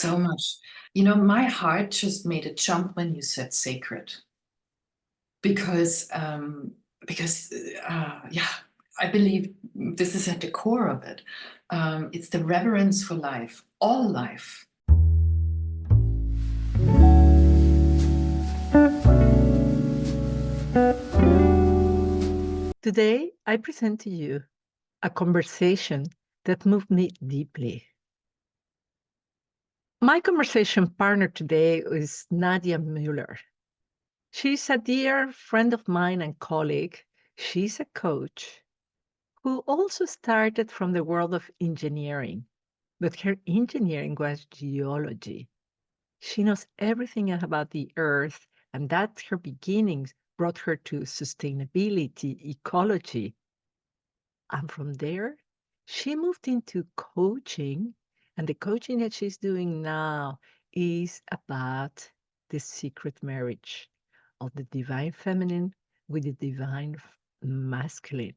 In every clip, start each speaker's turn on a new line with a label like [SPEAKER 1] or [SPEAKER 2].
[SPEAKER 1] so much. You know, my heart just made a jump when you said sacred, because yeah, I believe this is at the core of it. It's the reverence for life, all life.
[SPEAKER 2] Today, I present to you a conversation that moved me deeply. My conversation partner today is Nadja Muller. She's a dear friend of mine and colleague. She's a coach who also started from the world of engineering, but her engineering was geology. She knows everything about the earth, and that her beginnings brought her to sustainability, ecology. And from there, she moved into coaching. And the coaching that she's doing now is about the secret marriage of the divine feminine with the divine masculine.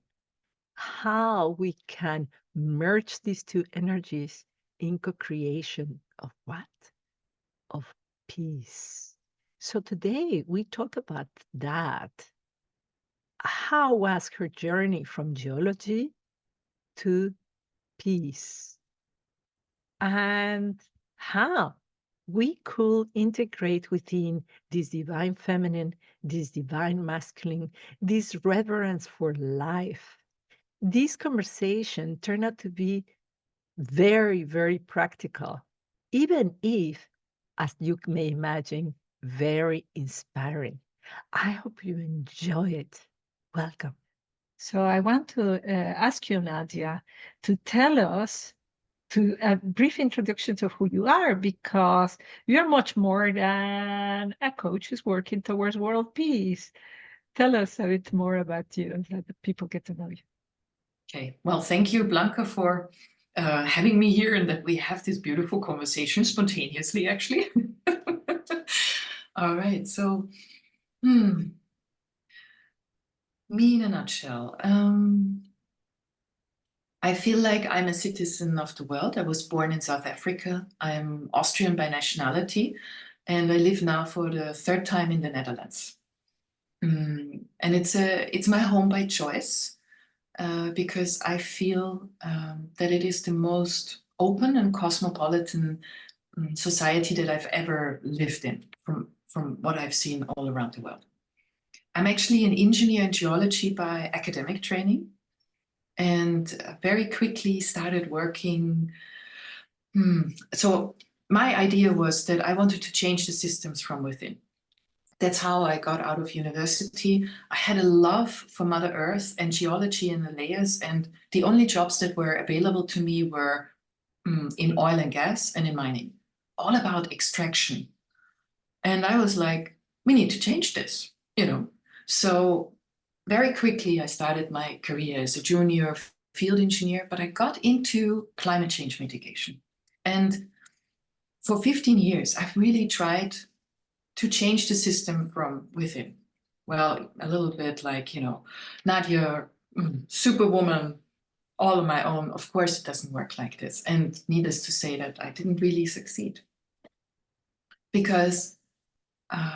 [SPEAKER 2] How we can merge these two energies in co creation of what? Of peace. So today we talk about that. How was her journey from geology to peace, and how we could integrate within this divine feminine, this divine masculine, this reverence for life. This conversation turned out to be very, very practical, even if, as you may imagine, very inspiring. I hope you enjoy it. Welcome. So I want to ask you, Nadia, to tell us to a brief introduction to who you are, because you're much more than a coach who's working towards world peace. Tell us a bit more about you and let the people get to know you.
[SPEAKER 1] Okay, well, thank you, Blanca, for having me here and that we have this beautiful conversation spontaneously, actually. All right, so me in a nutshell. I feel like I'm a citizen of the world. I was born in South Africa. I'm Austrian by nationality, and I live now for the third time in the Netherlands. And it's my home by choice, because I feel that it is the most open and cosmopolitan society that I've ever lived in, from what I've seen all around the world. I'm actually an engineer in geology by academic training, and very quickly started working. So my idea was that I wanted to change the systems from within. That's how I got out of university. I had a love for Mother Earth and geology and the layers, and the only jobs that were available to me were in oil and gas and in mining, all about extraction. And I was like, we need to change this, you know. So very quickly, I started my career as a junior field engineer, but I got into climate change mitigation. And for 15 years, I've really tried to change the system from within. Well, a little bit like, Nadja, superwoman, all on my own. Of course, it doesn't work like this. And needless to say that I didn't really succeed. Because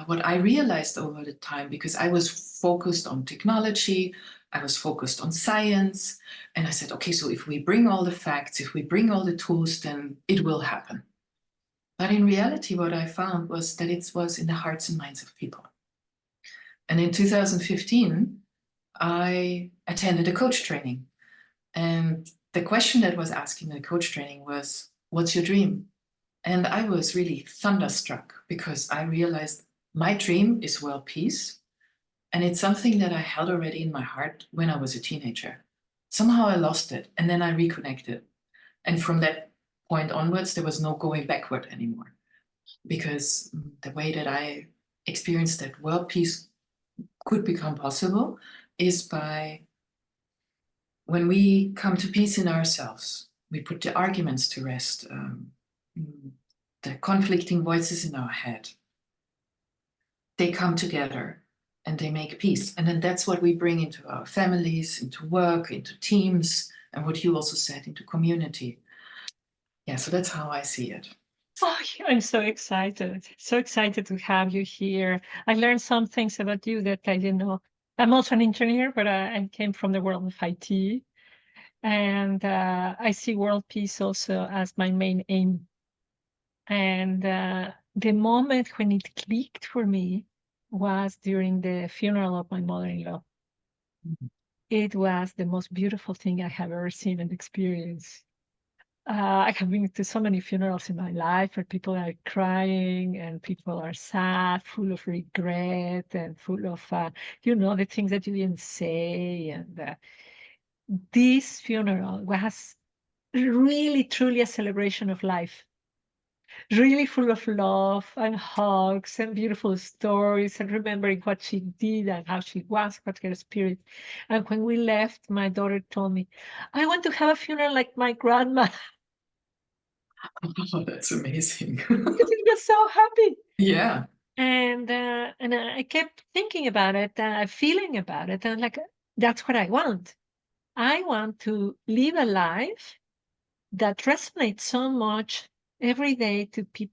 [SPEAKER 1] what I realized over the time, because I was focused on technology, I was focused on science, and I said, okay, so if we bring all the facts, if we bring all the tools, then it will happen. But in reality, what I found was that it was in the hearts and minds of people. And in 2015, I attended a coach training. And the question that was asked in the coach training was, what's your dream? And I was really thunderstruck, because I realized my dream is world peace. And it's something that I held already in my heart when I was a teenager. Somehow I lost it, and then I reconnected. And from that point onwards, there was no going backward anymore, because the way that I experienced that world peace could become possible is by when we come to peace in ourselves, we put the arguments to rest, the conflicting voices in our head. They come together and they make peace. And then that's what we bring into our families, into work, into teams, and what you also said, into community. Yeah, so that's how I see it.
[SPEAKER 2] Oh, I'm so excited. So excited to have you here. I learned some things about you that I didn't know. I'm also an engineer, but I came from the world of IT. And I see world peace also as my main aim. And the moment when it clicked for me was during the funeral of my mother-in-law. It was the most beautiful thing I have ever seen and experienced. I have been to so many funerals in my life where people are crying and people are sad, full of regret and full of, the things that you didn't say. And this funeral was really, truly a celebration of life, really full of love and hugs and beautiful stories and remembering what she did and how she was, what her spirit. And when we left, my daughter told me, I want to have a funeral like my grandma.
[SPEAKER 1] Oh, that's amazing.
[SPEAKER 2] Because he was so happy.
[SPEAKER 1] Yeah.
[SPEAKER 2] And I kept thinking about it, feeling about it, and like that's what I want. I want to live a life that resonates so much every day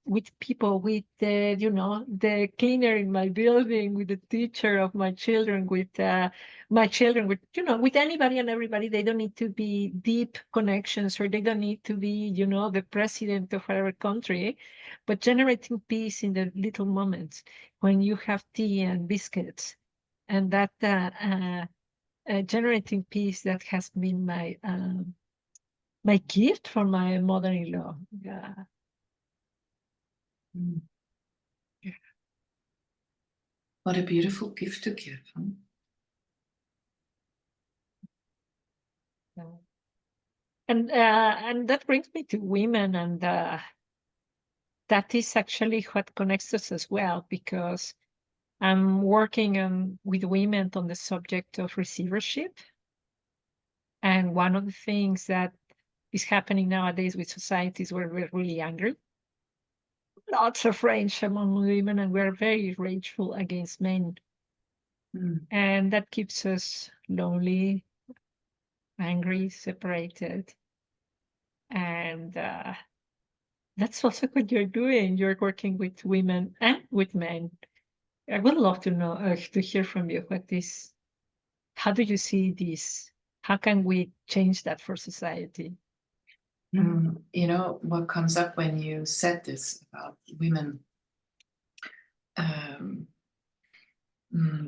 [SPEAKER 2] with people, with the cleaner in my building, with the teacher of my children, with anybody and everybody. They don't need to be deep connections, or they don't need to be the president of whatever country, but generating peace in the little moments when you have tea and biscuits, and that generating peace, that has been my gift for my mother-in-law. Yeah.
[SPEAKER 1] Mm. What a beautiful gift to give. Huh?
[SPEAKER 2] Yeah. And that brings me to women, and that is actually what connects us as well, because I'm working with women on the subject of receivership. And one of the things that is happening nowadays with societies where we're really angry, lots of rage among women, and we're very rageful against men.
[SPEAKER 1] Mm.
[SPEAKER 2] And that keeps us lonely, angry, separated. And that's also what you're doing. You're working with women and with men. I would love to know, to hear from you what this, how do you see this? How can we change that for society?
[SPEAKER 1] What comes up when you said this about women um,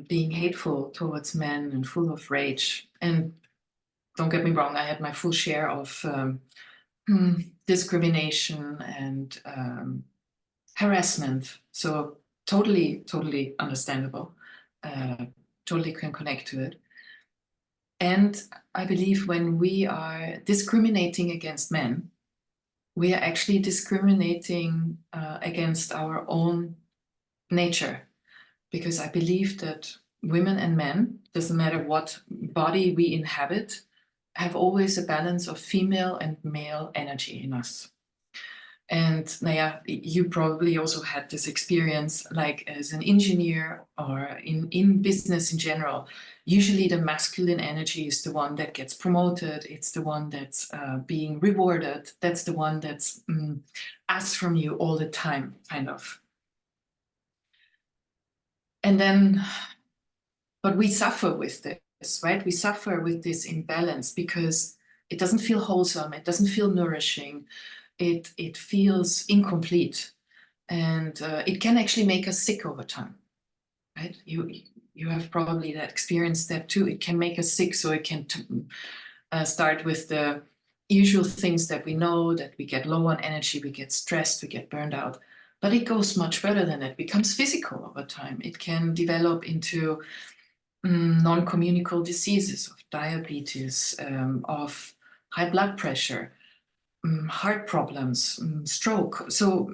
[SPEAKER 1] being hateful towards men and full of rage. And don't get me wrong, I had my full share of discrimination and harassment. So totally, totally understandable. Uh, totally can connect to it. And I believe when we are discriminating against men, we are actually discriminating against our own nature. Because I believe that women and men, doesn't matter what body we inhabit, have always a balance of female and male energy in us. And Naya, you probably also had this experience, like as an engineer or in business in general. Usually the masculine energy is the one that gets promoted. It's the one that's being rewarded. That's the one that's asked from you all the time, kind of. And then, but we suffer with this, right? We suffer with this imbalance because it doesn't feel wholesome. It doesn't feel nourishing. It feels incomplete, and it can actually make us sick over time, right? You have probably that experience that too. It can make us sick, so it can start with the usual things that we know, that we get low on energy, we get stressed, we get burned out. But it goes much further than that. It becomes physical over time. It can develop into non-communicable diseases, of diabetes, of high blood pressure, heart problems, stroke, so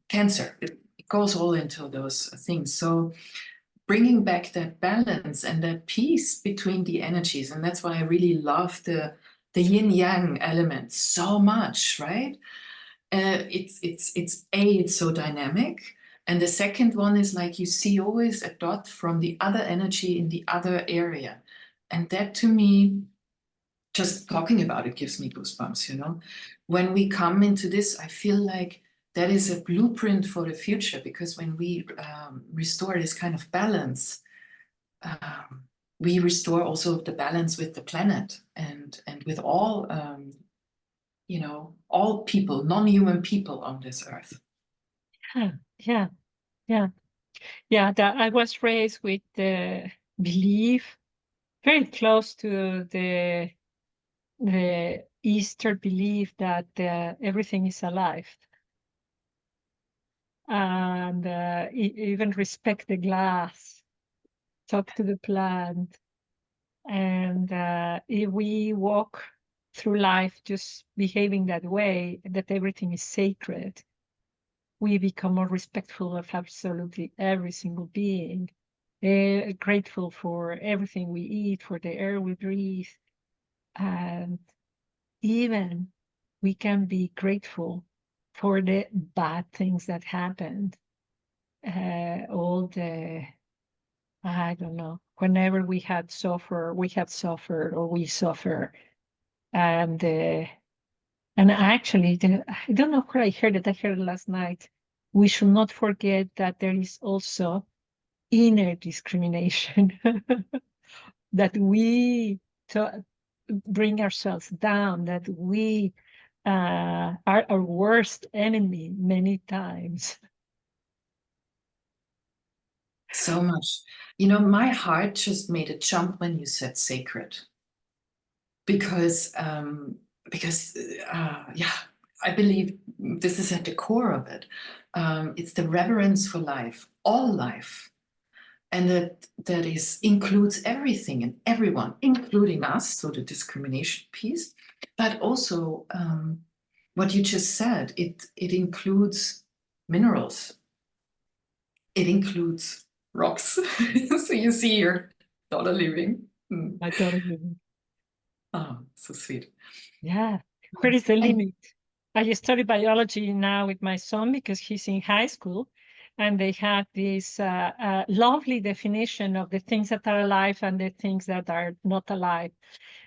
[SPEAKER 1] cancer. It goes all into those things. So bringing back that balance and that peace between the energies, and that's why I really love the yin yang element so much, right? It's so dynamic. And the second one is like you see always a dot from the other energy in the other area. And that to me, just talking about it gives me goosebumps, When we come into this, I feel like that is a blueprint for the future, because when we restore this kind of balance, we restore also the balance with the planet and with all, you know, all people, non-human people on this earth.
[SPEAKER 2] Yeah, yeah, yeah. That I was raised with the belief very close to the Easter belief that everything is alive, and even respect the glass, talk to the plant, and if we walk through life just behaving that way, that everything is sacred, we become more respectful of absolutely every single being, grateful for everything we eat, for the air we breathe, and even we can be grateful for the bad things that happened. All the, I don't know, whenever we have suffered, or we suffer, and actually, I don't know where I heard it. I heard it last night. We should not forget that there is also inner discrimination, that to bring ourselves down, that we are our worst enemy many times.
[SPEAKER 1] So much. You know, my heart just made a jump when you said sacred, because yeah, I believe this is at the core of it. It's the reverence for life, all life, and that includes everything and everyone, including us. So the discrimination piece, but also what you just said. It includes minerals. It includes rocks. So you see your daughter living.
[SPEAKER 2] I totally.
[SPEAKER 1] Oh, so sweet.
[SPEAKER 2] Yeah. Where is the
[SPEAKER 1] And
[SPEAKER 2] limit? I study biology now with my son because he's in high school, and they have this lovely definition of the things that are alive and the things that are not alive.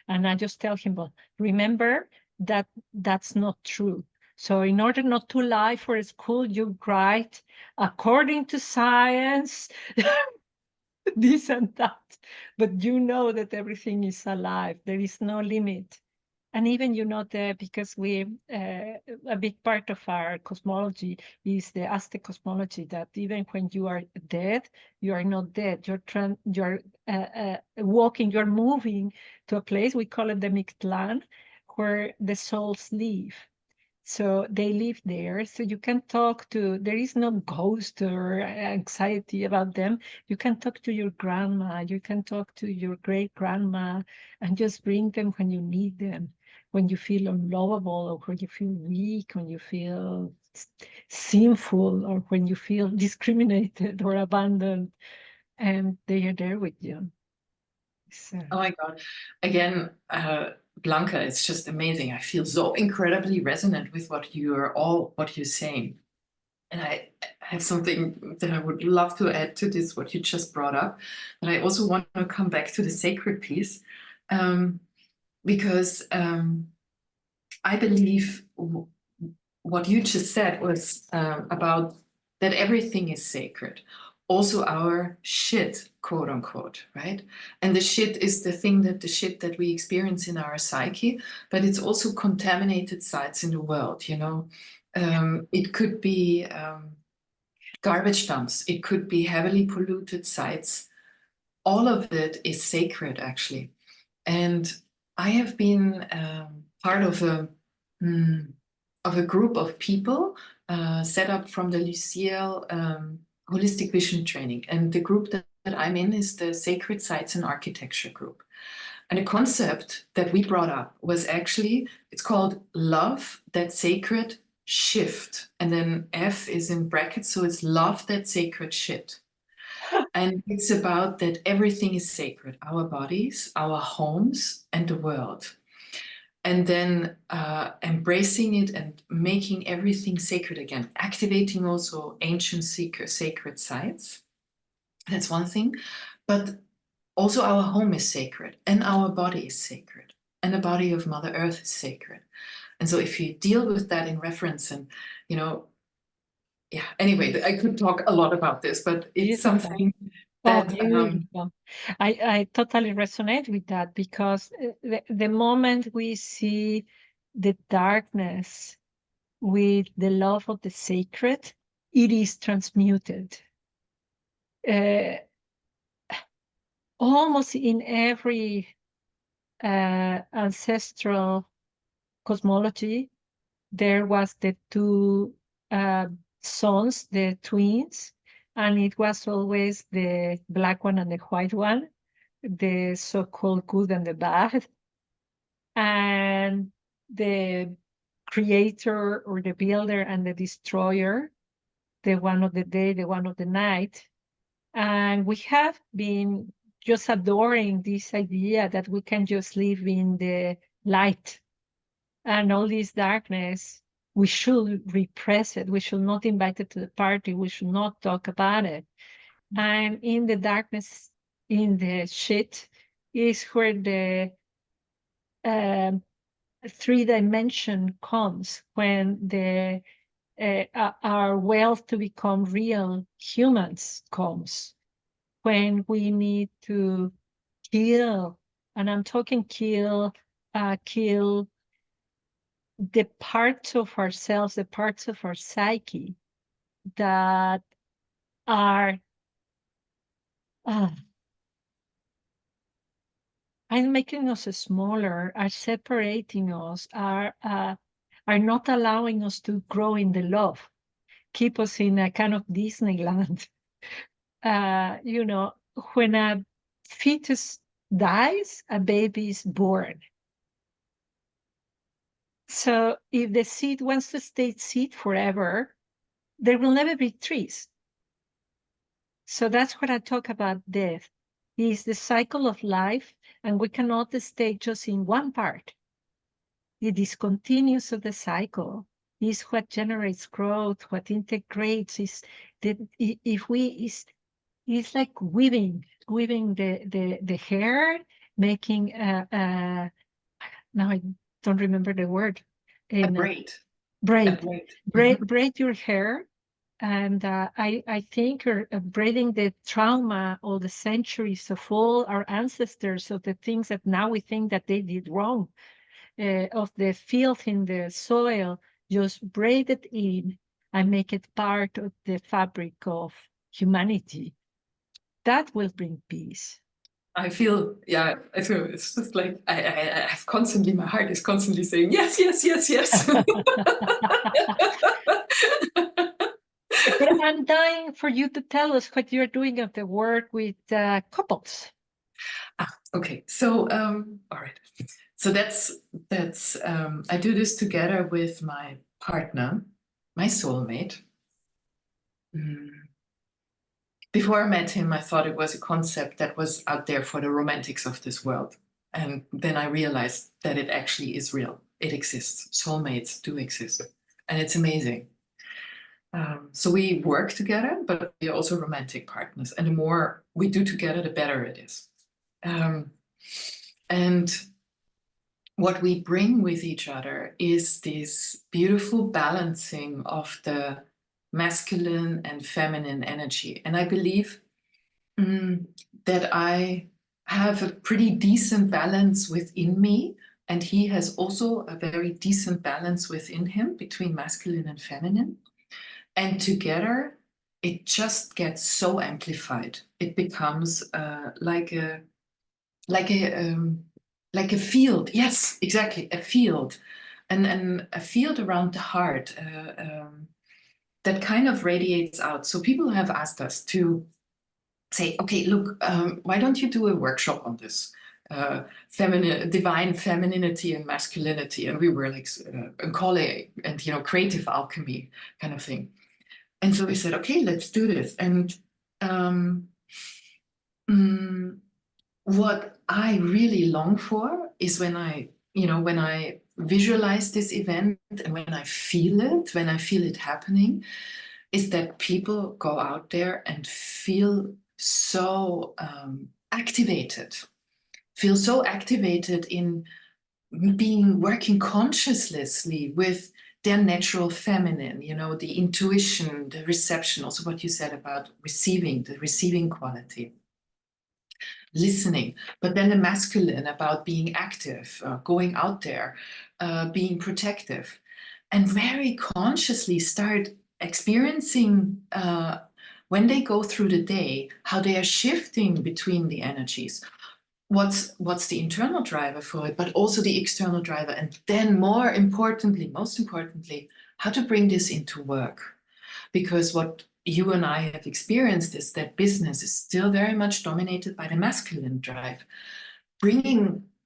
[SPEAKER 2] And I just tell him, well, remember that that's not true. So in order not to lie for a school, you write according to science, this and that. But you know that everything is alive. There is no limit. And even, because a big part of our cosmology is the Aztec cosmology, that even when you are dead, you are not dead. You're walking, you're moving to a place, we call it the Mictlan, where the souls live. So they live there. So you can talk to, there is no ghost or anxiety about them. You can talk to your grandma, you can talk to your great grandma, and just bring them when you need them, when you feel unlovable, or when you feel weak, when you feel sinful, or when you feel discriminated or abandoned, and they are there with you. So,
[SPEAKER 1] oh my God, again, Blanca, it's just amazing. I feel so incredibly resonant with what you're saying. And I have something that I would love to add to this, what you just brought up. But I also want to come back to the sacred piece, because I believe what you just said was about that everything is sacred. Also our shit, quote unquote, right? And the shit is the shit that we experience in our psyche, but it's also contaminated sites in the world, you know. It could be garbage dumps. It could be heavily polluted sites. All of it is sacred, actually. And I have been part of a group of people set up from the Lucille Holistic Vision Training. And the group that I'm in is the Sacred Sites and Architecture group. And the concept that we brought up was actually, it's called Love That Sacred Shift. And then F is in brackets, so it's Love That Sacred Shit. And it's about that everything is sacred, our bodies, our homes, and the world. And then embracing it and making everything sacred again, activating also ancient sacred sites. That's one thing. But also our home is sacred, and our body is sacred, and the body of Mother Earth is sacred. And so if you deal with that in reference, and, you know, yeah, anyway, I could talk a lot about this, but it's
[SPEAKER 2] Beautiful.
[SPEAKER 1] something
[SPEAKER 2] Oh,
[SPEAKER 1] that
[SPEAKER 2] beautiful. I totally resonate with that, because the moment we see the darkness with the love of the sacred, it is transmuted. Almost in every ancestral cosmology, there was the two sons, the twins, and it was always the black one and the white one, the so-called good and the bad, and the creator or the builder and the destroyer, the one of the day, the one of the night. And we have been just adoring this idea that we can just live in the light, and all this darkness, we should repress it. We should not invite it to the party. We should not talk about it. And in the darkness, in the shit, is where the um, three dimension comes, when the our wealth to become real humans comes, when we need to kill, and I'm talking kill the parts of ourselves, the parts of our psyche that are uh, making us smaller, are separating us, are not allowing us to grow in the love, keep us in a kind of Disneyland. You know, when a fetus dies, a baby is born. So if the seed wants to stay seed forever, there will never be trees. So that's what I talk about death. Is the cycle of life, and we cannot stay just in one part. The discontinuous of the cycle is what generates growth, what integrates, is that if we is it's like weaving the hair, making now I don't remember the word,
[SPEAKER 1] a
[SPEAKER 2] in
[SPEAKER 1] braid. A
[SPEAKER 2] braid,
[SPEAKER 1] braid.
[SPEAKER 2] braid your hair. And I think you're braiding the trauma or the centuries of all our ancestors, of the things that now we think that they did wrong, of the filth in the soil, just braid it in and make it part of the fabric of humanity. That will bring peace.
[SPEAKER 1] I feel, yeah, I feel it's just like I have constantly, my heart is constantly saying yes, yes, yes, yes.
[SPEAKER 2] But I'm dying for you to tell us what you're doing of the work with couples.
[SPEAKER 1] Okay, so all right, so that's I do this together with my partner, my soulmate. Before I met him, I thought it was a concept that was out there for the romantics of this world. And then I realized that it actually is real. It exists. Soulmates do exist. And it's amazing. So we work together, but we're also romantic partners. And the more we do together, the better it is. And what we bring with each other is this beautiful balancing of the masculine and feminine energy. And I believe that I have a pretty decent balance within me, and he has also a very decent balance within him between masculine and feminine. And together, it just gets so amplified. It becomes like a field. Yes, exactly, a field, and a field around the heart that kind of radiates out. So people have asked us to say, okay, look, why don't you do a workshop on this? Divine femininity and masculinity. And we were like, call it, and creative alchemy kind of thing. And so we said, okay, let's do this. And what I really long for is when I visualize this event and when I feel it happening, is that people go out there and feel so activated in working consciously with their natural feminine, the intuition, the reception, also what you said about the receiving quality, listening, but then the masculine about being active, going out there, being protective, and very consciously start experiencing when they go through the day, how they are shifting between the energies. What's the internal driver for it, but also the external driver. And then most importantly, how to bring this into work. Because what you and I have experienced is that business is still very much dominated by the masculine drive.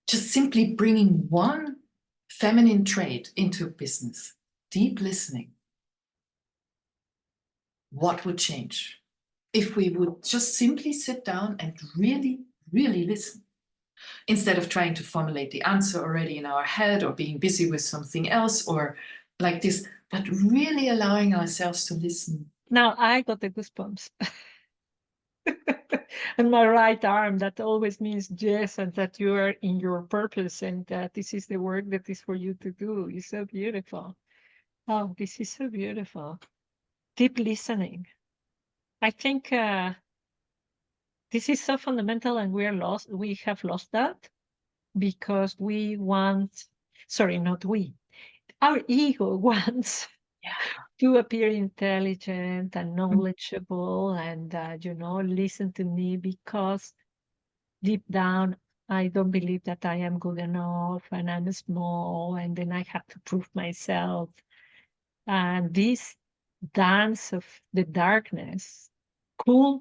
[SPEAKER 1] Simply bringing one feminine trait into business, deep listening. What would change if we would just simply sit down and really, really listen? Instead of trying to formulate the answer already in our head or being busy with something else or like this, but really allowing ourselves to listen.
[SPEAKER 2] Now I got the goosebumps. And my right arm, that always means yes, and that you are in your purpose and that this is the work that is for you to do. It's so beautiful. Oh, this is so beautiful. Deep listening. I think this is so fundamental, and we have lost that because we want, sorry, not we, our ego wants to appear intelligent and knowledgeable and, listen to me, because deep down, I don't believe that I am good enough and I'm small and then I have to prove myself. And this dance of the darkness could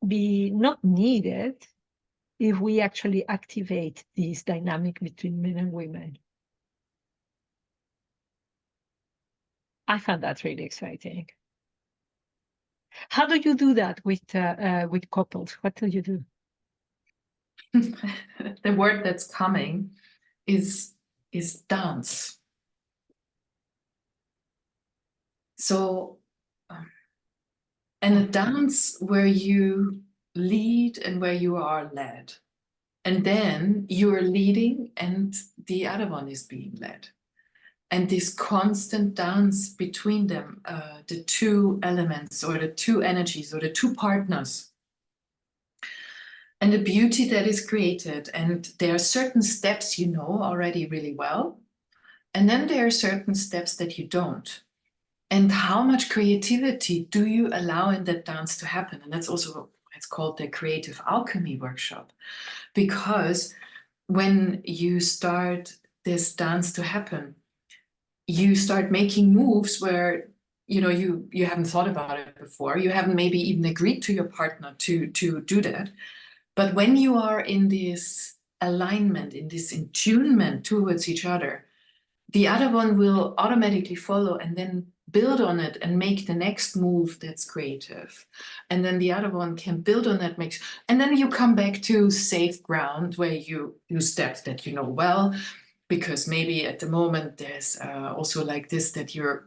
[SPEAKER 2] be not needed if we actually activate this dynamic between men and women. I found that really exciting. How do you do that with couples? What do you do?
[SPEAKER 1] The word that's coming is dance. So, and a dance where you lead and where you are led. And then you are leading and the other one is being led. And this constant dance between them, the two elements or the two energies or the two partners. And the beauty that is created. And there are certain steps you know already really well. And then there are certain steps that you don't. And how much creativity do you allow in that dance to happen? And that's also, it's called the Creative Alchemy Workshop. Because when you start this dance to happen, you start making moves where you haven't thought about it before. You haven't maybe even agreed to your partner to do that. But when you are in this alignment, in this attunement towards each other, the other one will automatically follow and then build on it and make the next move that's creative. And then the other one can build on that, and then you come back to safe ground where you do steps that you know well, because maybe at the moment there's also like this, that you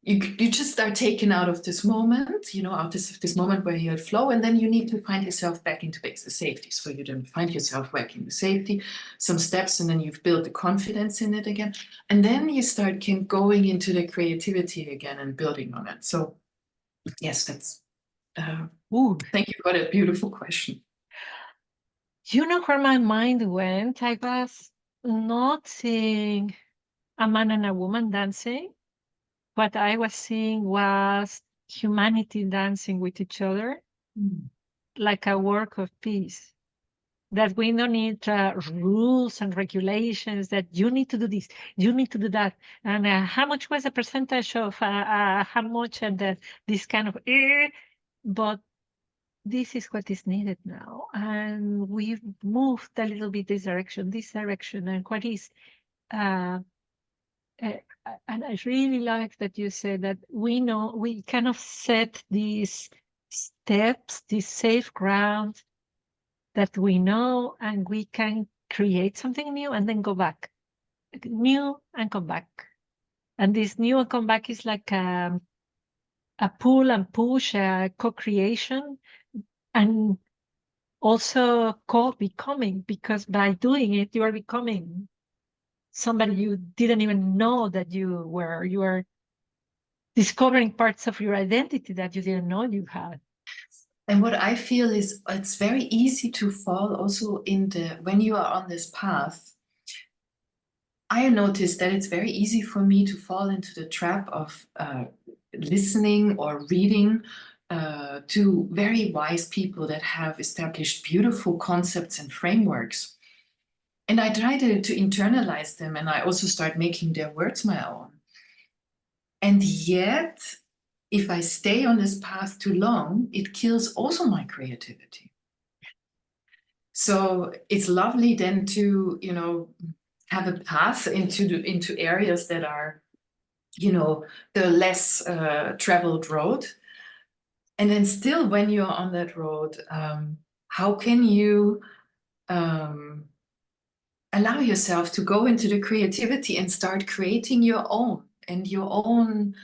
[SPEAKER 1] just are taken out of this moment, out of this moment where you're at flow, and then you need to find yourself back into basic safety. So you then find yourself back in the safety, some steps, and then you've built the confidence in it again. And then you start going into the creativity again and building on it. So yes, that's, thank you for that beautiful question.
[SPEAKER 2] You know where my mind went? I was not seeing a man and a woman dancing. What I was seeing was humanity dancing with each other, like a work of peace. That we don't need rules and regulations, that you need to do this, you need to do that. And how much was the percentage of how much, and this kind of, but this is what is needed now. And we've moved a little bit this direction, and what is, and I really like that you said that we kind of set these steps, this safe ground that we know, and we can create something new and then go back, new and come back. And this new and come back is like a pull and push, a co-creation, and also co-becoming, because by doing it, you are becoming. somebody you didn't even know that you were. You were discovering parts of your identity that you didn't know you had.
[SPEAKER 1] And what I feel is it's very easy to fall also when you are on this path. I noticed that it's very easy for me to fall into the trap of listening or reading to very wise people that have established beautiful concepts and frameworks. And I try to internalize them, and I also start making their words my own. And yet, if I stay on this path too long, it kills also my creativity. So it's lovely then to, have a path into areas that are, the less traveled road. And then still, when you're on that road, how can you allow yourself to go into the creativity and start creating your own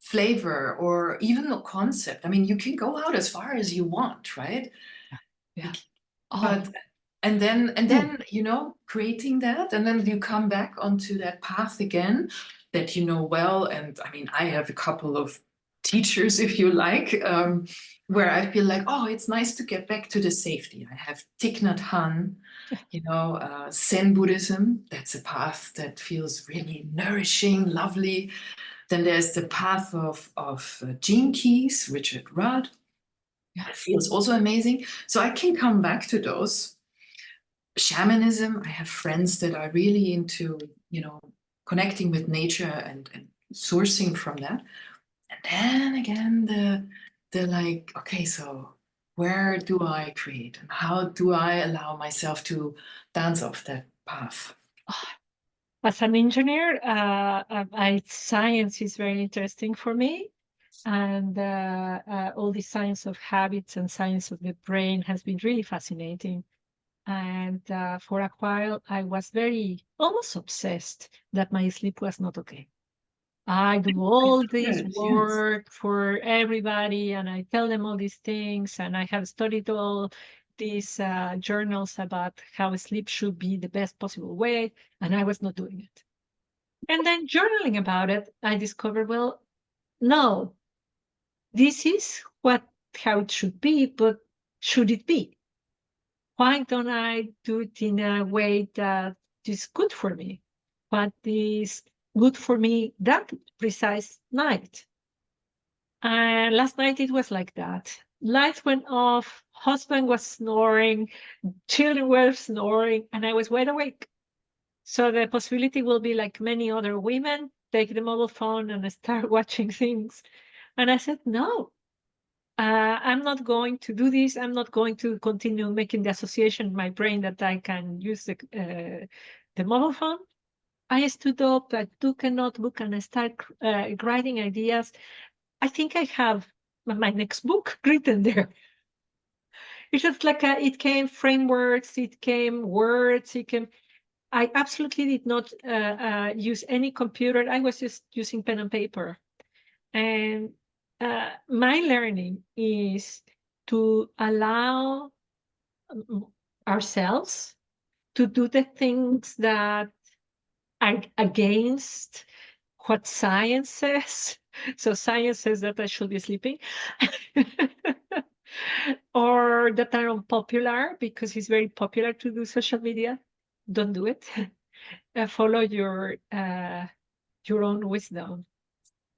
[SPEAKER 1] flavor or even a concept? I mean, you can go out as far as you want, right?
[SPEAKER 2] Yeah.
[SPEAKER 1] But and then creating that, and then you come back onto that path again that you know well. And I mean, I have a couple of teachers, if you like, where I feel like, oh, it's nice to get back to the safety. I have Thich Nhat Hanh, Zen Buddhism. That's a path that feels really nourishing, lovely. Then there's the path of Gene Keys, Richard Rudd.
[SPEAKER 2] Yeah.
[SPEAKER 1] It feels also amazing. So I can come back to those. Shamanism, I have friends that are really into, connecting with nature and sourcing from that. And then again, the like, okay, so where do I create and how do I allow myself to dance off that path?
[SPEAKER 2] As an engineer, science is very interesting for me. And all the science of habits and science of the brain has been really fascinating. And for a while, I was almost obsessed that my sleep was not okay. I do all this
[SPEAKER 1] Good, yes.
[SPEAKER 2] work for everybody, and I tell them all these things, and I have studied all these journals about how sleep should be the best possible way, and I was not doing it. And then journaling about it, I discovered, well, no, this is how it should be, but should it be? Why don't I do it in a way that is good for me? What is good for me that precise night? And last night it was like that. Lights went off, husband was snoring, children were snoring, and I was wide awake. So the possibility will be like many other women, take the mobile phone and start watching things. And I said, no, I'm not going to do this. I'm not going to continue making the association in my brain that I can use the mobile phone. I stood up, I took a notebook, and I started writing ideas. I think I have my next book written there. It's just like it came frameworks, it came words, it came. I absolutely did not use any computer. I was just using pen and paper. And my learning is to allow ourselves to do the things that are against what science says. So science says that I should be sleeping. Or that are unpopular because it's very popular to do social media. Don't do it. Follow your own wisdom.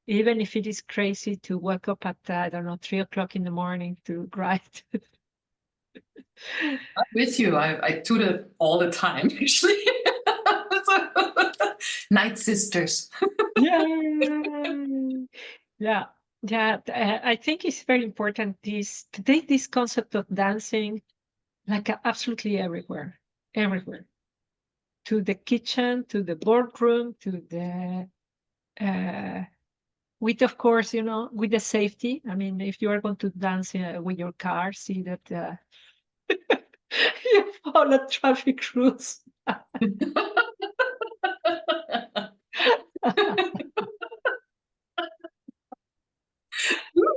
[SPEAKER 2] Even if it is crazy to wake up at, I don't know, 3 o'clock in the morning to write.
[SPEAKER 1] I'm with you. I do that all the time, actually. Night sisters.
[SPEAKER 2] Yeah. Yeah. Yeah. I think it's very important to take this concept of dancing like absolutely everywhere, everywhere. To the kitchen, to the boardroom, to the with, of course, with the safety. I mean, if you are going to dance with your car, see that you follow traffic rules.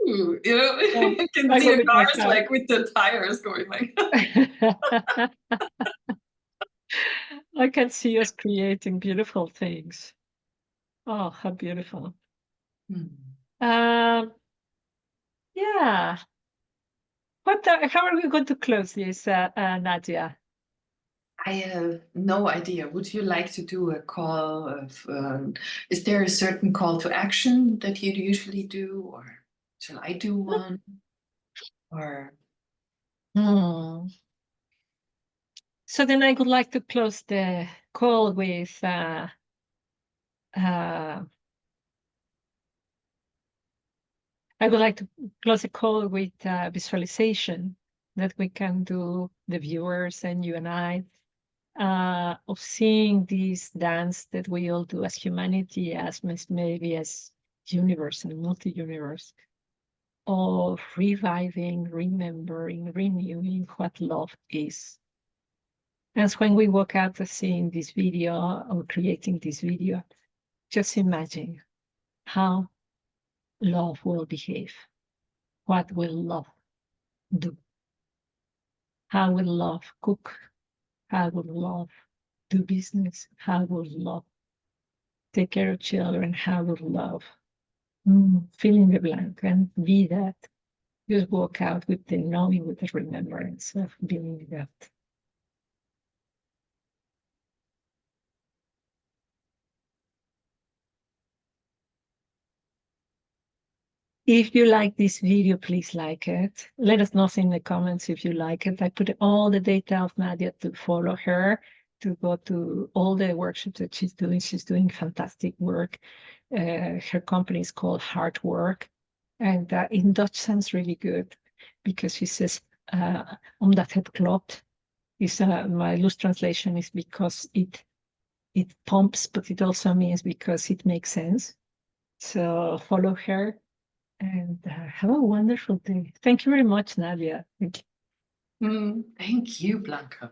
[SPEAKER 1] Ooh, you can
[SPEAKER 2] I
[SPEAKER 1] see
[SPEAKER 2] go
[SPEAKER 1] the
[SPEAKER 2] with my
[SPEAKER 1] cars
[SPEAKER 2] car.
[SPEAKER 1] like with the tires going like.
[SPEAKER 2] I can see us creating beautiful things. Oh, how beautiful. Um, yeah. How are we going to close this, Nadja?
[SPEAKER 1] I have no idea. Would you like to do a call of, is there a certain call to action that you usually do, or shall I do one? Or
[SPEAKER 2] So then I would like to close the call with I would like to close the call with visualization that we can do, the viewers and you and I, of seeing this dance that we all do as humanity, as maybe as universe and multi-universe, of reviving, remembering, renewing what love is. And when we walk out of seeing this video or creating this video, just imagine how love will behave. What will love do? How will love cook? How will love do business? How will love take care of children? How will love fill in the blank and be that? Just walk out with the knowing, with the remembrance of being that. If you like this video, please like it. Let us know in the comments if you like it. I put all the data of Nadja to follow her, to go to all the workshops that she's doing. She's doing fantastic work. Her company is called Hard Work. And in Dutch sounds really good because she says, omdat het klopt. My loose translation is because it pumps, but it also means because it makes sense. So follow her. And have a wonderful day. Thank you very much, Nadja. Thank you.
[SPEAKER 1] thank you, Blanca.